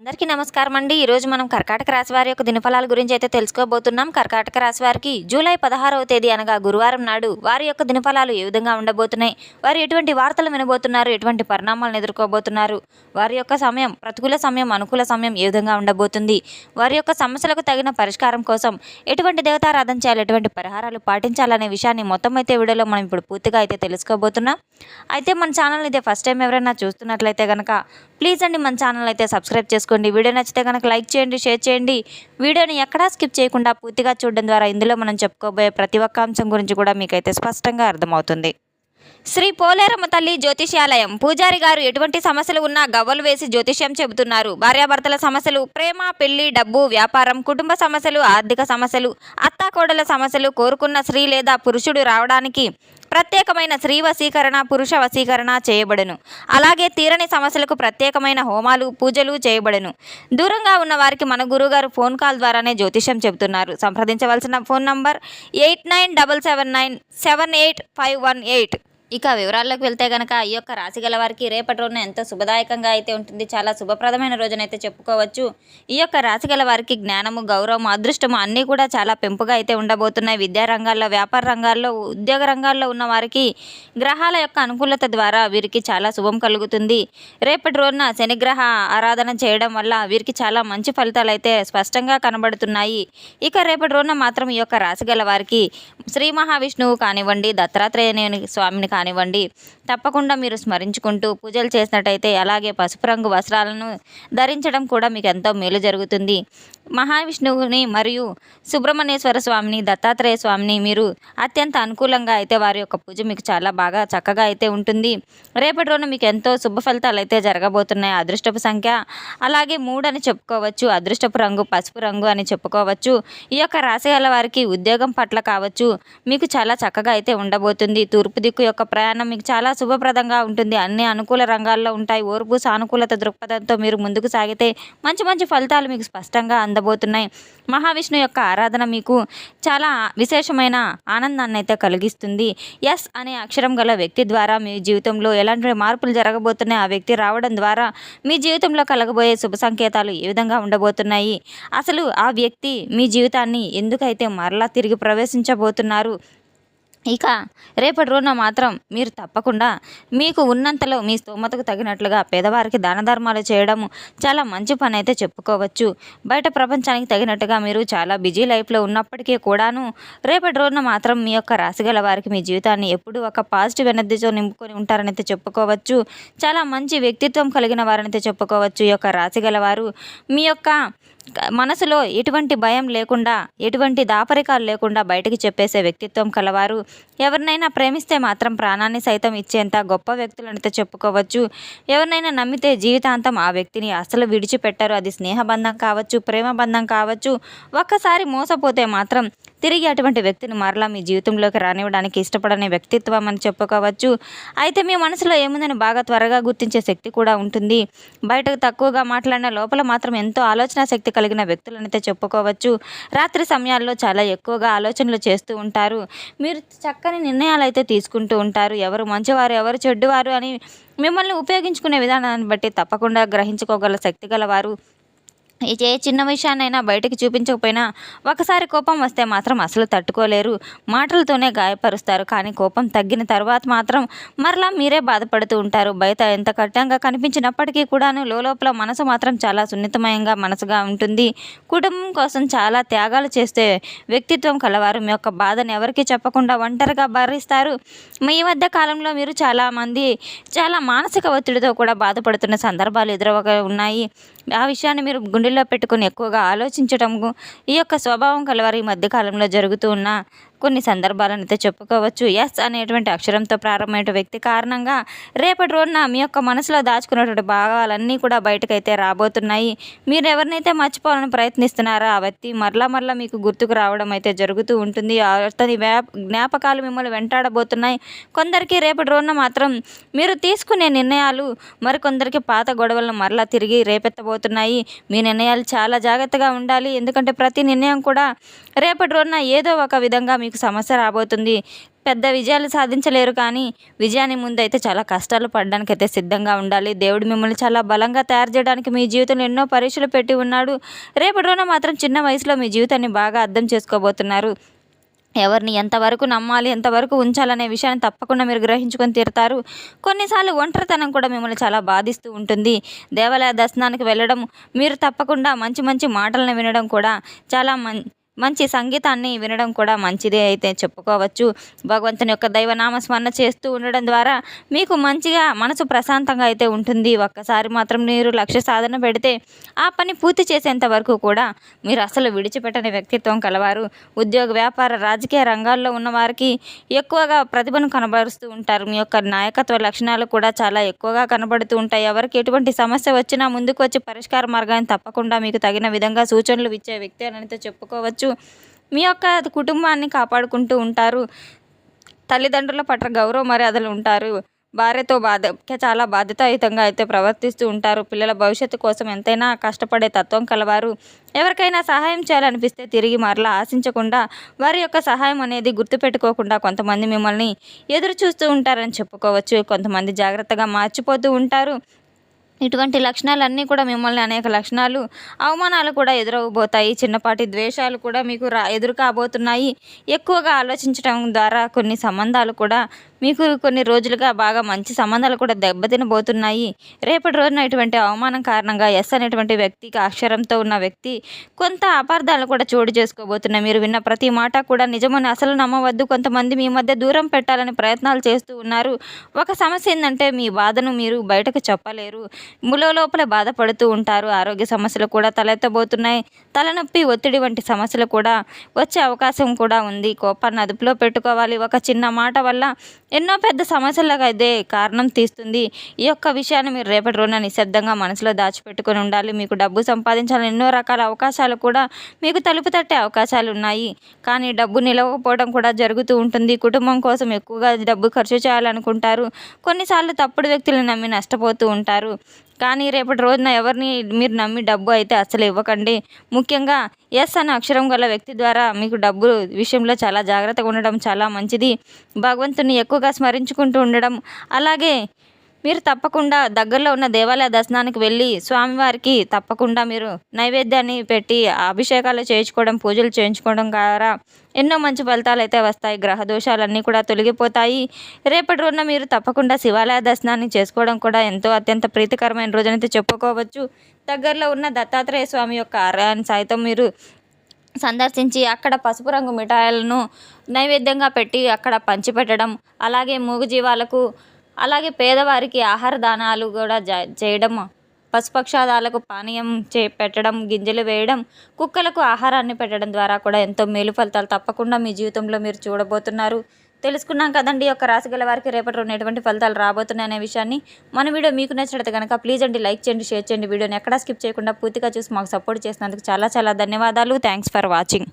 అందరికీ నమస్కారం అండి. ఈరోజు మనం కర్కాటక రాశి వారి యొక్క దినఫలాల గురించి అయితే తెలుసుకోబోతున్నాం. కర్కాటక రాశి వారికి జూలై 16వ తేదీ అనగా గురువారం నాడు వారి యొక్క దినఫలాలు ఏ విధంగా ఉండబోతున్నాయి, వారు ఎటువంటి వార్తలు వినబోతున్నారు, ఎటువంటి పరిణామాలను ఎదుర్కోబోతున్నారు, వారి యొక్క సమయం ప్రతికూల సమయం అనుకూల సమయం ఏ విధంగా ఉండబోతుంది, వారి యొక్క సమస్యలకు తగిన పరిష్కారం కోసం ఎటువంటి దేవతారాధన చేయాలి, ఎటువంటి పరిహారాలు పాటించాలనే విషయాన్ని మొత్తం అయితే వీడియోలో మనం ఇప్పుడు పూర్తిగా అయితే తెలుసుకోబోతున్నాం. అయితే మన ఛానల్ అయితే ఫస్ట్ టైం ఎవరైనా చూస్తున్నట్లయితే కనుక ప్లీజ్ అండి మన ఛానల్ అయితే సబ్స్క్రైబ్ చేసుకోండి. వీడియో నచ్చితే కనుక లైక్ చేయండి, షేర్ చేయండి. వీడియోని ఎక్కడా స్కిప్ చేయకుండా పూర్తిగా చూడడం ద్వారా ఇందులో మనం చెప్పుకోబోయే ప్రతి ఒక్క అంశం గురించి కూడా మీకైతే స్పష్టంగా అర్థమవుతుంది. శ్రీ పోలేరమ్మ తల్లి జ్యోతిష్యాలయం పూజారి గారు ఎటువంటి సమస్యలు ఉన్నా గవ్వలు వేసి జ్యోతిష్యం చెబుతున్నారు. భార్యాభర్తల సమస్యలు, ప్రేమ, పెళ్లి, డబ్బు, వ్యాపారం, కుటుంబ సమస్యలు, ఆర్థిక సమస్యలు, అత్తాకోడల సమస్యలు, కోరుకున్న స్త్రీ లేదా పురుషుడు రావడానికి ప్రత్యేకమైన స్త్రీ వశీకరణ, పురుష వశీకరణ చేయబడును. అలాగే తీరని సమస్యలకు ప్రత్యేకమైన హోమాలు, పూజలు చేయబడును. దూరంగా ఉన్న వారికి మన గురుగారు ఫోన్ కాల్ ద్వారానే జ్యోతిష్యం చెబుతున్నారు. సంప్రదించవలసిన ఫోన్ నంబర్ 8977978518. ఇక వివరాల్లోకి వెళ్తే కనుక ఈ యొక్క రాశి గల వారికి రేపటి రోజున ఎంతో శుభదాయకంగా అయితే ఉంటుంది. చాలా శుభప్రదమైన రోజునైతే చెప్పుకోవచ్చు. ఈ యొక్క రాశి గల వారికి జ్ఞానము, గౌరవం, అదృష్టము అన్నీ కూడా చాలా పెంపుగా అయితే ఉండబోతున్నాయి. విద్యా రంగాల్లో, వ్యాపార రంగాల్లో, ఉద్యోగ రంగాల్లో ఉన్న వారికి గ్రహాల యొక్క అనుకూలత ద్వారా వీరికి చాలా శుభం కలుగుతుంది. రేపటి రోజున శనిగ్రహ ఆరాధన చేయడం వల్ల వీరికి చాలా మంచి ఫలితాలు అయితే స్పష్టంగా కనబడుతున్నాయి. ఇక రేపటి రోజున మాత్రం ఈ యొక్క రాశి గల వారికి శ్రీ మహావిష్ణువు కానివ్వండి, దత్తాత్రేయ స్వామిని కానివ్వండి తప్పకుండా మీరు స్మరించుకుంటూ పూజలు చేసినట్టయితే, అలాగే పసుపు రంగు వస్త్రాలను ధరించడం కూడా మీకు ఎంతో మేలు జరుగుతుంది. మహావిష్ణువుని మరియు సుబ్రహ్మణ్యేశ్వర స్వామిని, దత్తాత్రేయ స్వామిని మీరు అత్యంత అనుకూలంగా అయితే వారి యొక్క పూజ మీకు చాలా బాగా చక్కగా అయితే ఉంటుంది. రేపటి రోజున మీకు ఎంతో శుభ ఫలితాలు అయితే జరగబోతున్నాయి. అదృష్టపు సంఖ్య అలాగే 3 అని చెప్పుకోవచ్చు. అదృష్టపు రంగు పసుపు రంగు అని చెప్పుకోవచ్చు. ఈ యొక్క రాశి గల వారికి ఉద్యోగం పట్ల కావచ్చు మీకు చాలా చక్కగా అయితే ఉండబోతుంది. తూర్పు దిక్కు యొక్క ప్రయాణం మీకు చాలా శుభప్రదంగా ఉంటుంది. అన్ని అనుకూల రంగాల్లో ఉంటాయి. ఓర్పు, సానుకూలత దృక్పథంతో మీరు ముందుకు సాగితే మంచి మంచి ఫలితాలు మీకు స్పష్టంగా అందబోతున్నాయి. మహావిష్ణు యొక్క ఆరాధన మీకు చాలా విశేషమైన ఆనందాన్ని అయితే కలిగిస్తుంది. ఎస్ అనే అక్షరం గల వ్యక్తి ద్వారా మీ జీవితంలో ఎలాంటి మార్పులు జరగబోతున్నాయి, ఆ వ్యక్తి రావడం ద్వారా మీ జీవితంలో కలగబోయే శుభ సంకేతాలు ఏ విధంగా ఉండబోతున్నాయి, అసలు ఆ వ్యక్తి మీ జీవితాన్ని ఎందుకైతే మరలా తిరిగి ప్రవేశించబోతున్నారు. ఇక రేపటి రోజున మాత్రం మీరు తప్పకుండా మీకు ఉన్నంతలో మీ స్తోమతకు తగినట్లుగా పేదవారికి దాన ధర్మాలు చేయడం చాలా మంచి పని అయితే చెప్పుకోవచ్చు. బయట ప్రపంచానికి తగినట్టుగా మీరు చాలా బిజీ లైఫ్లో ఉన్నప్పటికీ కూడాను రేపటి రోజున మాత్రం మీ యొక్క రాశి గల వారికి మీ జీవితాన్ని ఎప్పుడూ ఒక పాజిటివ్ ఎనర్జీతో నింపుకొని ఉంటారని అయితే చెప్పుకోవచ్చు. చాలా మంచి వ్యక్తిత్వం కలిగిన వారని అయితే చెప్పుకోవచ్చు. ఈ యొక్క రాశి గల వారు మీ యొక్క మనసులో ఎటువంటి భయం లేకుండా, ఎటువంటి దాపరికాలు లేకుండా బయటికి చెప్పేసే వ్యక్తిత్వం కలవారు. ఎవరినైనా ప్రేమిస్తే మాత్రం ప్రాణాన్ని సైతం ఇచ్చేంత గొప్ప వ్యక్తులనితో చెప్పుకోవచ్చు. ఎవరినైనా నమ్మితే జీవితాంతం ఆ వ్యక్తిని అసలు విడిచిపెట్టరు. అది స్నేహబంధం కావచ్చు, ప్రేమ బంధం కావచ్చు. ఒక్కసారి మోసపోతే మాత్రం తిరిగి అటువంటి వ్యక్తిని మరలా మీ జీవితంలోకి రానివ్వడానికి ఇష్టపడని వ్యక్తిత్వం అని చెప్పుకోవచ్చు. అయితే మీ మనసులో ఏముందని బాగా త్వరగా గుర్తించే శక్తి కూడా ఉంటుంది. బయటకు తక్కువగా మాట్లాడిన లోపల మాత్రం ఎంతో ఆలోచన శక్తి కలిగిన వ్యక్తులనైతే చెప్పుకోవచ్చు. రాత్రి సమయాల్లో చాలా ఎక్కువగా ఆలోచనలు చేస్తూ ఉంటారు. మీరు చక్కని నిర్ణయాలు అయితే తీసుకుంటూ ఉంటారు. ఎవరు మంచివారు, ఎవరు చెడ్డువారు అని మిమ్మల్ని ఉపయోగించుకునే విధానాన్ని బట్టి తప్పకుండా గ్రహించుకోగల శక్తి గలవారు. ఏ చిన్న విషయాన్నైనా బయటకు చూపించకపోయినా ఒకసారి కోపం వస్తే మాత్రం అసలు తట్టుకోలేరు. మాటలతోనే గాయపరుస్తారు. కానీ కోపం తగ్గిన తర్వాత మాత్రం మరలా మీరే బాధపడుతూ ఉంటారు. బయట ఎంత కఠినంగా కనిపించినప్పటికీ కూడాను లోపల మనసు మాత్రం చాలా సున్నితమయంగా మనసుగా ఉంటుంది. కుటుంబం కోసం చాలా త్యాగాలు చేస్తే వ్యక్తిత్వం కలవారు. మీ యొక్క బాధను ఎవరికి చెప్పకుండా ఒంటరిగా భరిస్తారు. ఈ మధ్య కాలంలో మీరు చాలా మానసిక ఒత్తిడితో కూడా బాధపడుతున్న సందర్భాలు ఎదురవగా ఉన్నాయి. ఆ విషయాన్ని మీరు గుండెల్లో పెట్టుకుని ఎక్కువగా ఆలోచించడం ఈ యొక్క స్వభావం కలవారు ఈ మధ్యకాలంలో జరుగుతూ ఉన్న కొన్ని సందర్భాలను అయితే చెప్పుకోవచ్చు. ఎస్ అనేటువంటి అక్షరంతో ప్రారంభమైన వ్యక్తి కారణంగా రేపటి రోజున మీ యొక్క మనసులో దాచుకున్నటువంటి భావాలన్నీ కూడా బయటకైతే రాబోతున్నాయి. మీరు ఎవరినైతే మర్చిపోవాలని ప్రయత్నిస్తున్నారో ఆ వ్యక్తి మరలా మీకు గుర్తుకు రావడం అయితే జరుగుతూ ఉంటుంది. అతని జ్ఞాపకాలు మిమ్మల్ని వెంటాడబోతున్నాయి. కొందరికి రేపటి రోజున మాత్రం మీరు తీసుకునే నిర్ణయాలు మరికొందరికి పాత గొడవలను మరలా తిరిగి రేపెత్తబోతున్నాయి. మీ నిర్ణయాలు చాలా జాగ్రత్తగా ఉండాలి. ఎందుకంటే ప్రతి నిర్ణయం కూడా రేపటి రోజున ఏదో ఒక విధంగా మీకు సమస్య రాబోతుంది. పెద్ద విజయాలు సాధించలేరు, కానీ విజయాన్ని ముందైతే చాలా కష్టాలు పడడానికి అయితే సిద్ధంగా ఉండాలి. దేవుడు మిమ్మల్ని చాలా బలంగా తయారు చేయడానికి మీ జీవితంలో ఎన్నో పరీక్షలు పెట్టి ఉన్నాడు. రేపటి రోజున మాత్రం చిన్న వయసులో మీ జీవితాన్ని బాగా అర్థం చేసుకోబోతున్నారు. ఎవరిని ఎంతవరకు నమ్మాలి, ఎంతవరకు ఉంచాలనే విషయాన్ని తప్పకుండా మీరు గ్రహించుకొని తీరుతారు. కొన్నిసార్లు ఒంటరితనం కూడా మిమ్మల్ని చాలా బాధిస్తూ ఉంటుంది. దేవాలయ దర్శనానికి వెళ్ళడం, మీరు తప్పకుండా మంచి మంచి మాటలను వినడం కూడా చాలా మంచి సంగీతాన్ని వినడం కూడా మంచిదే అయితే చెప్పుకోవచ్చు. భగవంతుని యొక్క దైవనామ స్మరణ చేస్తూ ఉండడం ద్వారా మీకు మంచిగా మనసు ప్రశాంతంగా అయితే ఉంటుంది. ఒక్కసారి మాత్రం మీరు లక్ష్య సాధన పెడితే ఆ పని పూర్తి చేసేంత వరకు కూడా మీరు అసలు విడిచిపెట్టని వ్యక్తిత్వం కలవారు. ఉద్యోగ, వ్యాపార, రాజకీయ రంగాల్లో ఉన్న వారికి ఎక్కువగా ప్రతిభను కనబరుస్తూ ఉంటారు. మీ యొక్క నాయకత్వ లక్షణాలు కూడా చాలా ఎక్కువగా కనబడుతూ ఉంటాయి. ఎవరికి ఎటువంటి సమస్య వచ్చినా ముందుకు వచ్చి పరిష్కార మార్గాన్ని తప్పకుండా మీకు తగిన విధంగా సూచనలు ఇచ్చే వ్యక్తి అని అయితే చెప్పుకోవచ్చు. మీ యొక్క కుటుంబాన్ని కాపాడుకుంటూ ఉంటారు. తల్లిదండ్రుల పట్ల గౌరవ మర్యాదలు ఉంటారు. భార్యతో చాలా బాధ్యతాయుతంగా అయితే ప్రవర్తిస్తూ ఉంటారు. పిల్లల భవిష్యత్తు కోసం ఎంతైనా కష్టపడే తత్వం కలవారు. ఎవరికైనా సహాయం చేయాలనిపిస్తే తిరిగి మరలా ఆశించకుండా వారి యొక్క సహాయం అనేది గుర్తుపెట్టుకోకుండా కొంతమంది మిమ్మల్ని ఎదురు చూస్తూ ఉంటారని చెప్పుకోవచ్చు. కొంతమంది జాగ్రత్తగా మార్చిపోతూ ఉంటారు. ఇటువంటి లక్షణాలన్నీ కూడా మిమ్మల్ని అనేక లక్షణాలు, అవమానాలు కూడా ఎదురవబోతాయి. చిన్నపాటి ద్వేషాలు కూడా మీకు ఎదురు కాబోతున్నాయి. ఎక్కువగా ఆలోచించడం ద్వారా కొన్ని సంబంధాలు కూడా మీకు కొన్ని రోజులుగా బాగా మంచి సంబంధాలు కూడా దెబ్బతినబోతున్నాయి. రేపటి రోజున ఇటువంటి అవమానం కారణంగా ఎస్ అనేటువంటి వ్యక్తికి అక్షరంతో ఉన్న వ్యక్తి కొంత అపార్థాలు కూడా చోటు చేసుకోబోతున్నాయి. మీరు విన్న ప్రతి మాట కూడా నిజమని అసలు నమ్మవద్దు. కొంతమంది మీ మధ్య దూరం పెట్టాలని ప్రయత్నాలు చేస్తూ ఉన్నారు. ఒక సమస్య ఏంటంటే మీ బాధను మీరు బయటకు చెప్పలేరు. లోపల బాధపడుతూ ఉంటారు. ఆరోగ్య సమస్యలు కూడా తలెత్తబోతున్నాయి. తలనొప్పి, ఒత్తిడి వంటి సమస్యలు కూడా వచ్చే అవకాశం కూడా ఉంది. కోపాన్ని అదుపులో పెట్టుకోవాలి. ఒక చిన్న మాట వల్ల ఎన్నో పెద్ద సమస్యలకు అయితే కారణం తీస్తుంది. ఈ యొక్క విషయాన్ని మీరు రేపటి రోజున నిశ్శబ్దంగా మనసులో దాచిపెట్టుకొని ఉండాలి. మీకు డబ్బు సంపాదించాలని ఎన్నో రకాల అవకాశాలు కూడా మీకు తలుపు తట్టే అవకాశాలు ఉన్నాయి. కానీ డబ్బు నిలవకపోవడం కూడా జరుగుతూ ఉంటుంది. కుటుంబం కోసం ఎక్కువగా డబ్బు ఖర్చు చేయాలనుకుంటారు. కొన్నిసార్లు తప్పుడు వ్యక్తులను నమ్మి నష్టపోతూ ఉంటారు. కానీ రేపటి రోజున ఎవరిని మీరు నమ్మి డబ్బు అయితే అస్సలు ఇవ్వకండి. ముఖ్యంగా ఎస్ అనే అక్షరం గల వ్యక్తి ద్వారా మీకు డబ్బు విషయంలో చాలా జాగ్రత్తగా ఉండడం చాలా మంచిది. భగవంతుని ఎక్కువగా స్మరించుకుంటూ ఉండడం, అలాగే మీరు తప్పకుండా దగ్గరలో ఉన్న దేవాలయ దర్శనానికి వెళ్ళి స్వామివారికి తప్పకుండా మీరు నైవేద్యాన్ని పెట్టి అభిషేకాలు చేయించుకోవడం, పూజలు చేయించుకోవడం ద్వారా ఎన్నో మంచి ఫలితాలు అయితే వస్తాయి. గ్రహ దోషాలన్నీ కూడా తొలగిపోతాయి. రేపటి రోజున మీరు తప్పకుండా శివాలయ దర్శనాన్ని చేసుకోవడం కూడా ఎంతో అత్యంత ప్రీతికరమైన రోజునైతే చెప్పుకోవచ్చు. దగ్గరలో ఉన్న దత్తాత్రేయ స్వామి యొక్క ఆలయాన్ని సైతం మీరు సందర్శించి అక్కడ పసుపు రంగు మిఠాయిలను నైవేద్యంగా పెట్టి అక్కడ పంచిపెట్టడం, అలాగే మూగజీవాలకు, అలాగే పేదవారికి ఆహార దానాలు కూడా చేయడం, పశుపక్షాదాలకు పానీయం పెట్టడం, గింజలు వేయడం, కుక్కలకు ఆహారాన్ని పెట్టడం ద్వారా కూడా ఎంతో మేలు ఫలితాలు తప్పకుండా మీ జీవితంలో మీరు చూడబోతున్నారు. తెలుసుకున్నాం కదండి యొక్క రాశి గల వారికి రేపటి రోజున ఎటువంటి ఫలితాలు రాబోతున్నాయి అనే విషయాన్ని. మన వీడియో మీకు నచ్చినట్లయితే కనుక ప్లీజ్ అండి లైక్ చేయండి, షేర్ చేయండి. వీడియోని ఎక్కడా స్కిప్ చేయకుండా పూర్తిగా చూసి మాకు సపోర్ట్ చేసినందుకు చాలా చాలా ధన్యవాదాలు. Thanks for watching.